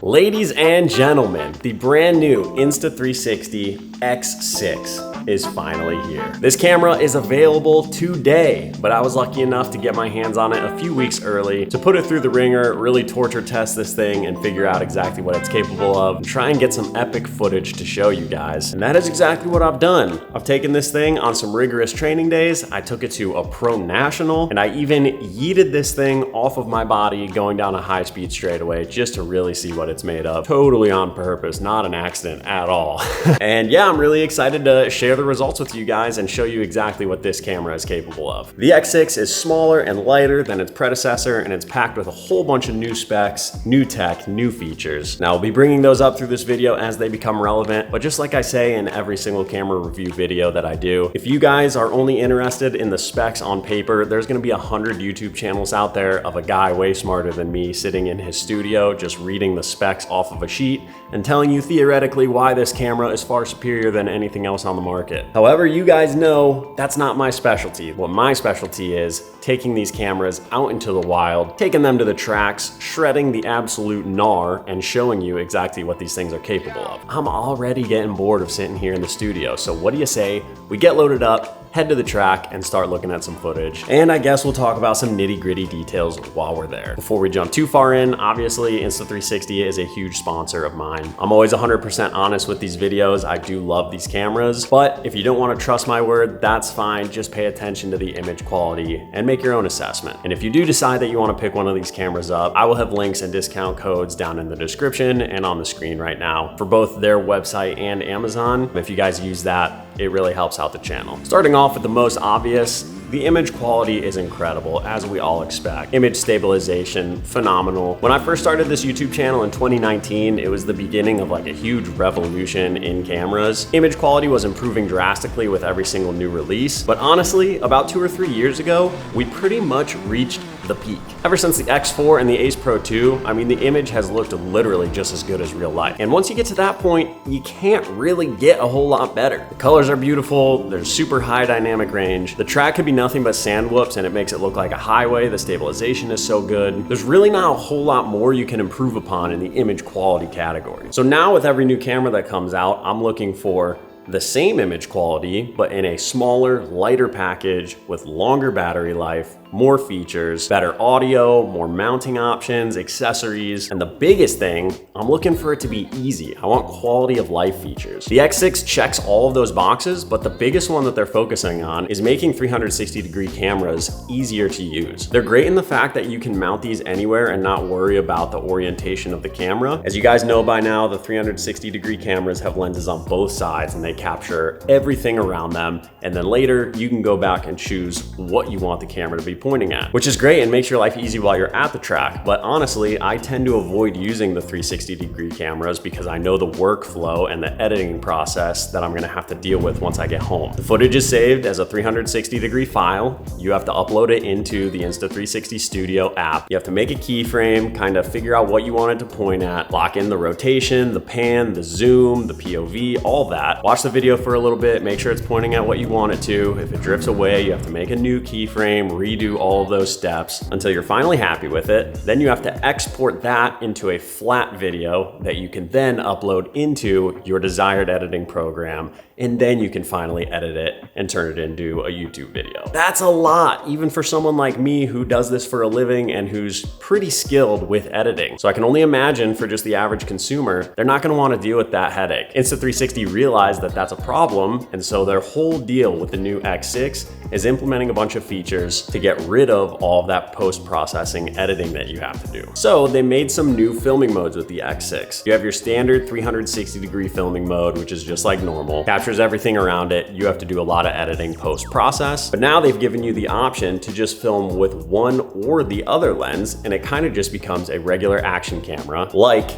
Ladies and gentlemen, the brand new Insta360 X6 is finally here. This camera is available today, but I was lucky enough to get my hands on it a few weeks early to put it through the ringer, really torture test this thing and figure out exactly what it's capable of, and try and get some epic footage to show you guys. And that is exactly what I've done. I've taken this thing on some rigorous training days. I took it to a pro national, and I even yeeted this thing off of my body going down a high-speed straightaway just to really see what it's made of. Totally on purpose, not an accident at all. And yeah, I'm really excited to share the results with you guys and show you exactly what this camera is capable of. The X6 is smaller and lighter than its predecessor, and it's packed with a whole bunch of new specs, new tech, new features. Now, I'll be bringing those up through this video as they become relevant, but just like I say in every single camera review video that I do, if you guys are only interested in the specs on paper, there's gonna be 100 YouTube channels out there of a guy way smarter than me sitting in his studio just reading the specs off of a sheet and telling you theoretically why this camera is far superior than anything else on the market. However, you guys know that's not my specialty. What my specialty is taking these cameras out into the wild, taking them to the tracks, shredding the absolute gnar, and showing you exactly what these things are capable of. I'm already getting bored of sitting here in the studio, so what do you say we get loaded up, head to the track, and start looking at some footage. And I guess we'll talk about some nitty-gritty details while we're there. Before we jump too far in, obviously Insta360 is a huge sponsor of mine. I'm always 100% honest with these videos. I do love these cameras, but if you don't want to trust my word, that's fine. Just pay attention to the image quality and make your own assessment. And if you do decide that you want to pick one of these cameras up, I will have links and discount codes down in the description and on the screen right now for both their website and Amazon. If you guys use that, it really helps out the channel. Starting off with the most obvious, the image quality is incredible, as we all expect. Image stabilization, phenomenal. When I first started this YouTube channel in 2019, it was the beginning of like a huge revolution in cameras. Image quality was improving drastically with every single new release, but honestly, about 2 or 3 years ago, we pretty much reached the peak. Ever since the X4 and the Ace Pro 2, I mean, the image has looked literally just as good as real life. And once you get to that point, you can't really get a whole lot better. The colors are beautiful, there's super high dynamic range. The track could be nothing but sand whoops and it makes it look like a highway. The stabilization is so good. There's really not a whole lot more you can improve upon in the image quality category. So now with every new camera that comes out, I'm looking for the same image quality, but in a smaller, lighter package with longer battery life, more features, better audio, more mounting options, accessories, and the biggest thing, I'm looking for it to be easy. I want quality of life features. The X6 checks all of those boxes, but the biggest one that they're focusing on is making 360-degree cameras easier to use. They're great in the fact that you can mount these anywhere and not worry about the orientation of the camera. As you guys know by now, the 360-degree cameras have lenses on both sides and they capture everything around them. And then later, you can go back and choose what you want the camera to be pointing at, which is great and makes your life easy while you're at the track. But honestly, I tend to avoid using the 360-degree cameras because I know the workflow and the editing process that I'm gonna have to deal with once I get home. The footage is saved as a 360-degree file. You have to upload it into the Insta360 Studio app. You have to make a keyframe, kind of figure out what you want it to point at, lock in the rotation, the pan, the zoom, the POV, all that. Watch the video for a little bit, make sure it's pointing at what you want it to. If it drifts away, you have to make a new keyframe, redo all of those steps until you're finally happy with it. Then you have to export that into a flat video that you can then upload into your desired editing program, and then you can finally edit it and turn it into a YouTube video. That's a lot, even for someone like me who does this for a living and who's pretty skilled with editing. So I can only imagine for just the average consumer, they're not gonna wanna deal with that headache. Insta360 realized that that's a problem, and so their whole deal with the new X6 is implementing a bunch of features to get rid of all of that post-processing editing that you have to do. So they made some new filming modes with the X6. You have your standard 360-degree filming mode, which is just like normal, captures everything around it. You have to do a lot of editing post-process, but now they've given you the option to just film with one or the other lens, and it kind of just becomes a regular action camera like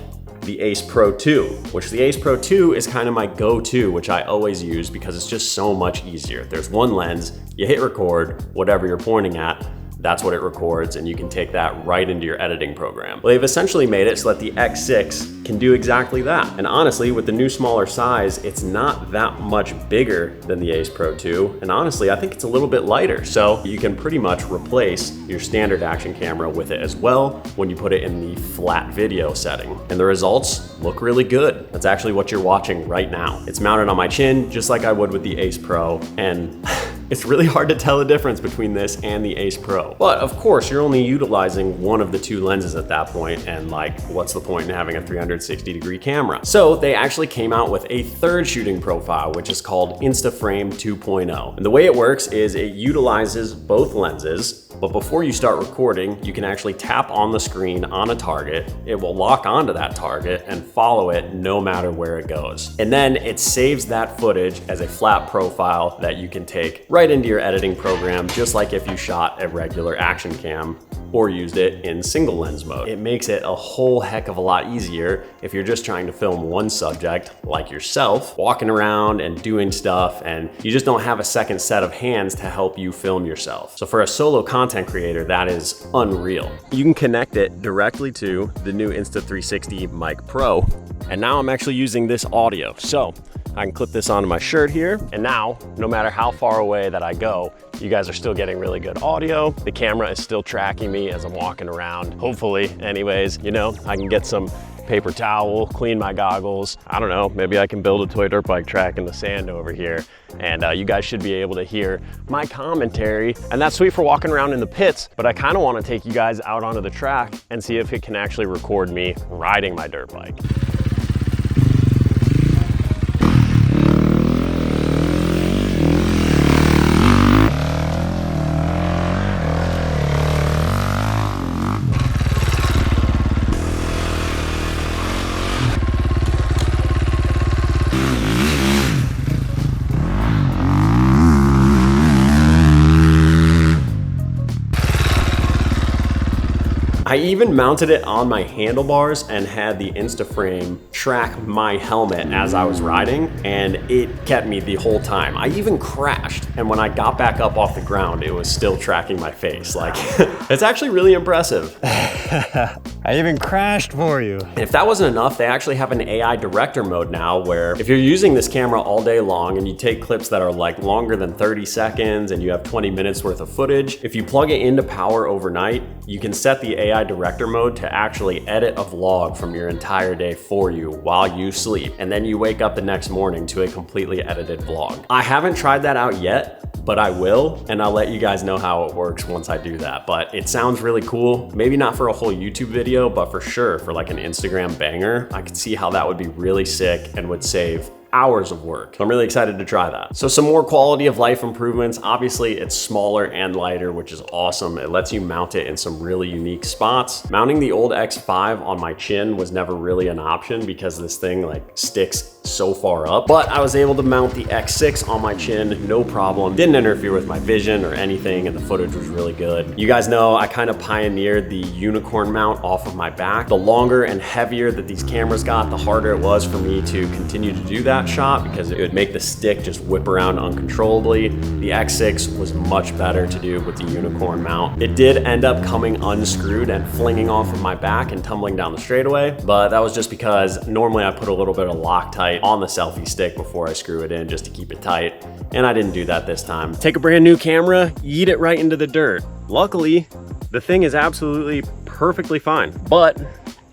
the Ace Pro 2, which the Ace Pro 2 is kind of my go-to, which I always use because it's just so much easier. There's one lens, you hit record, whatever you're pointing at, that's what it records, and you can take that right into your editing program. Well, they've essentially made it so that the X6 can do exactly that. And honestly, with the new smaller size, it's not that much bigger than the Ace Pro 2. And honestly, I think it's a little bit lighter. So you can pretty much replace your standard action camera with it as well when you put it in the flat video setting. And the results look really good. That's actually what you're watching right now. It's mounted on my chin, just like I would with the Ace Pro. And it's really hard to tell the difference between this and the Ace Pro. But of course, you're only utilizing one of the two lenses at that point, and like, what's the point in having a 360-degree camera? So they actually came out with a third shooting profile, which is called Instaframe 2.0. And the way it works is it utilizes both lenses, but before you start recording, you can actually tap on the screen on a target. It will lock onto that target and follow it no matter where it goes. And then it saves that footage as a flat profile that you can take right into your editing program, just like if you shot a regular action cam or used it in single lens mode. It makes it a whole heck of a lot easier if you're just trying to film one subject like yourself, walking around and doing stuff, and you just don't have a second set of hands to help you film yourself. So for a solo content creator, that is unreal. You can connect it directly to the new Insta360 Mic Pro, and now I'm actually using this audio. So I can clip this onto my shirt here, and now, no matter how far away that I go, you guys are still getting really good audio. The camera is still tracking me as I'm walking around. Hopefully, anyways, you know, I can get some paper towel, clean my goggles. I don't know, maybe I can build a toy dirt bike track in the sand over here, and you guys should be able to hear my commentary. And that's sweet for walking around in the pits, but I kind of want to take you guys out onto the track and see if it can actually record me riding my dirt bike. I even mounted it on my handlebars and had the Instaframe track my helmet as I was riding, and it kept me the whole time. I even crashed, and when I got back up off the ground, it was still tracking my face. Like, it's actually really impressive. I even crashed for you. And if that wasn't enough, they actually have an AI director mode now where if you're using this camera all day long and you take clips that are like longer than 30 seconds and you have 20 minutes worth of footage, if you plug it into power overnight, you can set the AI director mode to actually edit a vlog from your entire day for you while you sleep. And then you wake up the next morning to a completely edited vlog. I haven't tried that out yet, but I will, and I'll let you guys know how it works once I do that. But it sounds really cool. Maybe not for a whole YouTube video, but for sure for like an Instagram banger. I could see how that would be really sick and would save hours of work. So I'm really excited to try that. So some more quality of life improvements. Obviously it's smaller and lighter, which is awesome. It lets you mount it in some really unique spots. Mounting the old X5 on my chin was never really an option because this thing like sticks so far up, but I was able to mount the X6 on my chin, no problem. Didn't interfere with my vision or anything, and the footage was really good. You guys know I kind of pioneered the unicorn mount off of my back. The longer and heavier that these cameras got, the harder it was for me to continue to do that shot because it would make the stick just whip around uncontrollably. The X6 was much better to do with the unicorn mount. It did end up coming unscrewed and flinging off of my back and tumbling down the straightaway, but that was just because normally I put a little bit of Loctite on the selfie stick before I screw it in just to keep it tight, and I didn't do that this time. Take a brand new camera, yeet it right into the dirt. Luckily, the thing is absolutely perfectly fine, but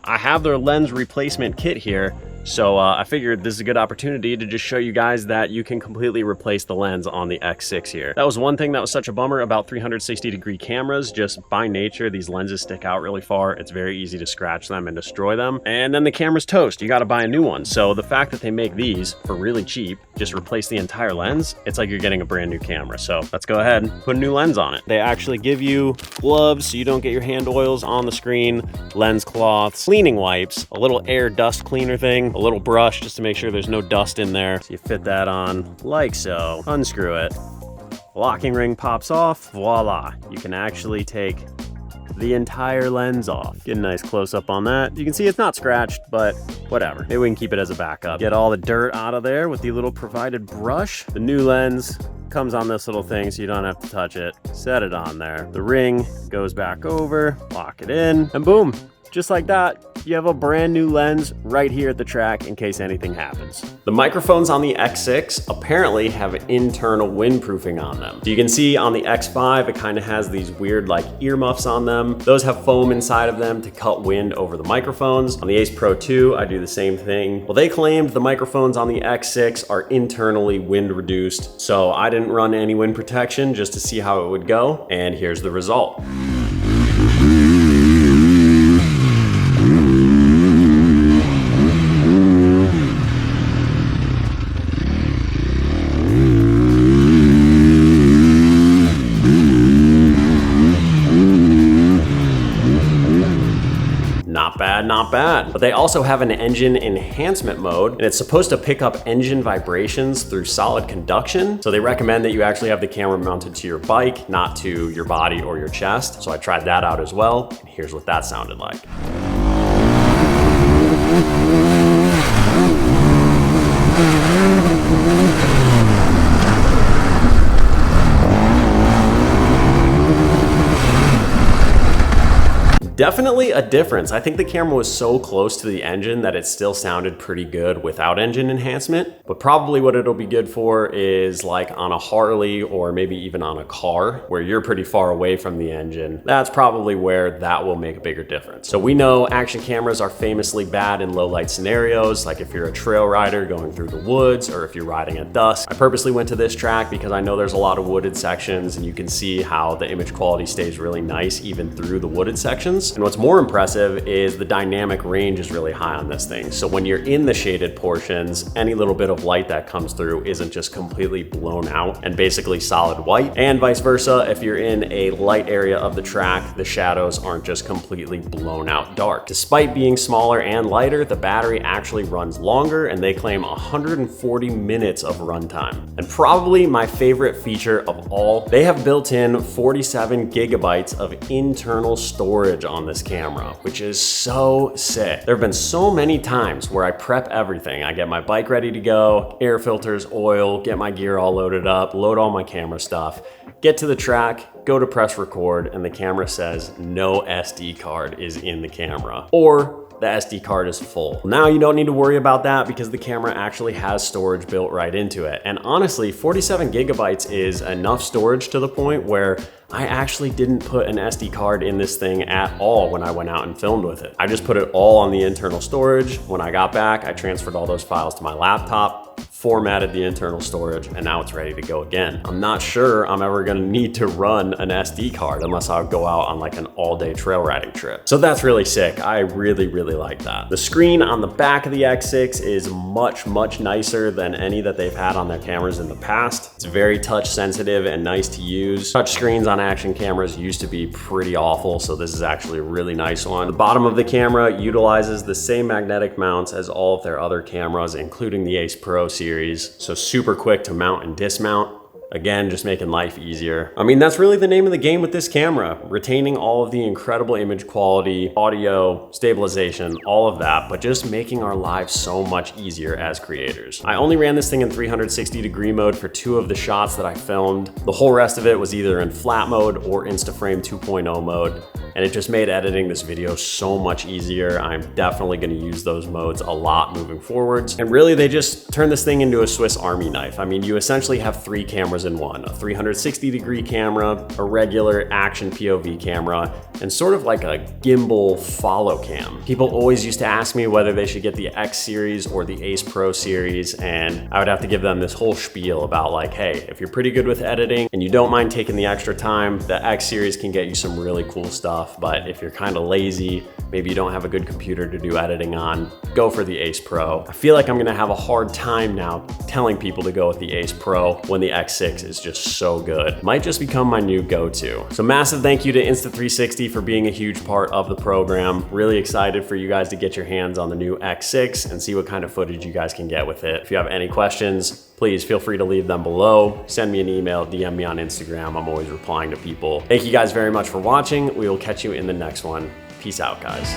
I have their lens replacement kit here. So I figured this is a good opportunity to just show you guys that you can completely replace the lens on the X6 here. That was one thing that was such a bummer about 360-degree cameras. Just by nature, these lenses stick out really far. It's very easy to scratch them and destroy them. And then the camera's toast. You got to buy a new one. So the fact that they make these for really cheap, just replace the entire lens, it's like you're getting a brand new camera. So let's go ahead and put a new lens on it. They actually give you gloves so you don't get your hand oils on the screen, lens cloths, cleaning wipes, a little air dust cleaner thing, a little brush just to make sure there's no dust in there. So you fit that on like so, unscrew it, locking ring pops off, voila. You can actually take the entire lens off. Get a nice close up on that. You can see it's not scratched, but whatever. Maybe we can keep it as a backup. Get all the dirt out of there with the little provided brush. The new lens comes on this little thing so you don't have to touch it. Set it on there. The ring goes back over, lock it in, and boom. just like that, you have a brand new lens right here at the track in case anything happens. The microphones on the X6 apparently have internal windproofing on them. So you can see on the X5, it kind of has these weird like earmuffs on them. Those have foam inside of them to cut wind over the microphones. On the Ace Pro 2, I do the same thing. Well, they claimed the microphones on the X6 are internally wind reduced. So I didn't run any wind protection just to see how it would go. And here's the result. Not bad. But they also have an engine enhancement mode, and it's supposed to pick up engine vibrations through solid conduction. So they recommend that you actually have the camera mounted to your bike, not to your body or your chest. So I tried that out as well, and here's what that sounded like. Definitely a difference. I think the camera was so close to the engine that it still sounded pretty good without engine enhancement, but probably what it'll be good for is like on a Harley or maybe even on a car where you're pretty far away from the engine. That's probably where that will make a bigger difference. So we know action cameras are famously bad in low light scenarios, like if you're a trail rider going through the woods or if you're riding at dusk. I purposely went to this track because I know there's a lot of wooded sections and you can see how the image quality stays really nice even through the wooded sections. And what's more impressive is the dynamic range is really high on this thing. So when you're in the shaded portions, any little bit of light that comes through isn't just completely blown out and basically solid white. And vice versa, if you're in a light area of the track, the shadows aren't just completely blown out dark. Despite being smaller and lighter, the battery actually runs longer, and they claim 140 minutes of runtime. And probably my favorite feature of all, they have built in 47 gigabytes of internal storage on this camera, which is so sick. There have been so many times where I prep everything. I get my bike ready to go, air filters, oil, get my gear all loaded up, load all my camera stuff, get to the track, go to press record, and the camera says no SD card is in the camera, or the SD card is full. Now you don't need to worry about that because the camera actually has storage built right into it. And honestly, 47 gigabytes is enough storage to the point where I actually didn't put an SD card in this thing at all when I went out and filmed with it. I just put it all on the internal storage. When I got back, I transferred all those files to my laptop, formatted the internal storage, and now it's ready to go again. I'm not sure I'm ever gonna need to run an SD card unless I go out on like an all-day trail riding trip. So that's really sick. I really like that. The screen on the back of the X6 is much nicer than any that they've had on their cameras in the past. It's very touch sensitive and nice to use. Touch screens on action cameras used to be pretty awful, so this is actually a really nice one. The bottom of the camera utilizes the same magnetic mounts as all of their other cameras, including the Ace Pro series, so super quick to mount and dismount. Again, just making life easier. I mean, that's really the name of the game with this camera, retaining all of the incredible image quality, audio, stabilization, all of that, but just making our lives so much easier as creators. I only ran this thing in 360-degree mode for 2 of the shots that I filmed. The whole rest of it was either in flat mode or Instaframe 2.0 mode, and it just made editing this video so much easier. I'm definitely gonna use those modes a lot moving forwards. And really, they just turned this thing into a Swiss Army knife. I mean, you essentially have 3 cameras in one, a 360-degree camera, a regular action POV camera, and sort of like a gimbal follow cam. People always used to ask me whether they should get the X series or the Ace Pro series, and I would have to give them this whole spiel about like, hey, if you're pretty good with editing and you don't mind taking the extra time, the X series can get you some really cool stuff. But if you're kind of lazy, maybe you don't have a good computer to do editing on, go for the Ace Pro. I feel like I'm gonna have a hard time now telling people to go with the Ace Pro when the X6 is just so good. Might just become my new go-to. So massive thank you to Insta360 for being a huge part of the program. Really excited for you guys to get your hands on the new X6 and see what kind of footage you guys can get with it. If you have any questions, please feel free to leave them below. Send me an email, DM me on Instagram. I'm always replying to people. Thank you guys very much for watching. We will catch you in the next one. Peace out, guys.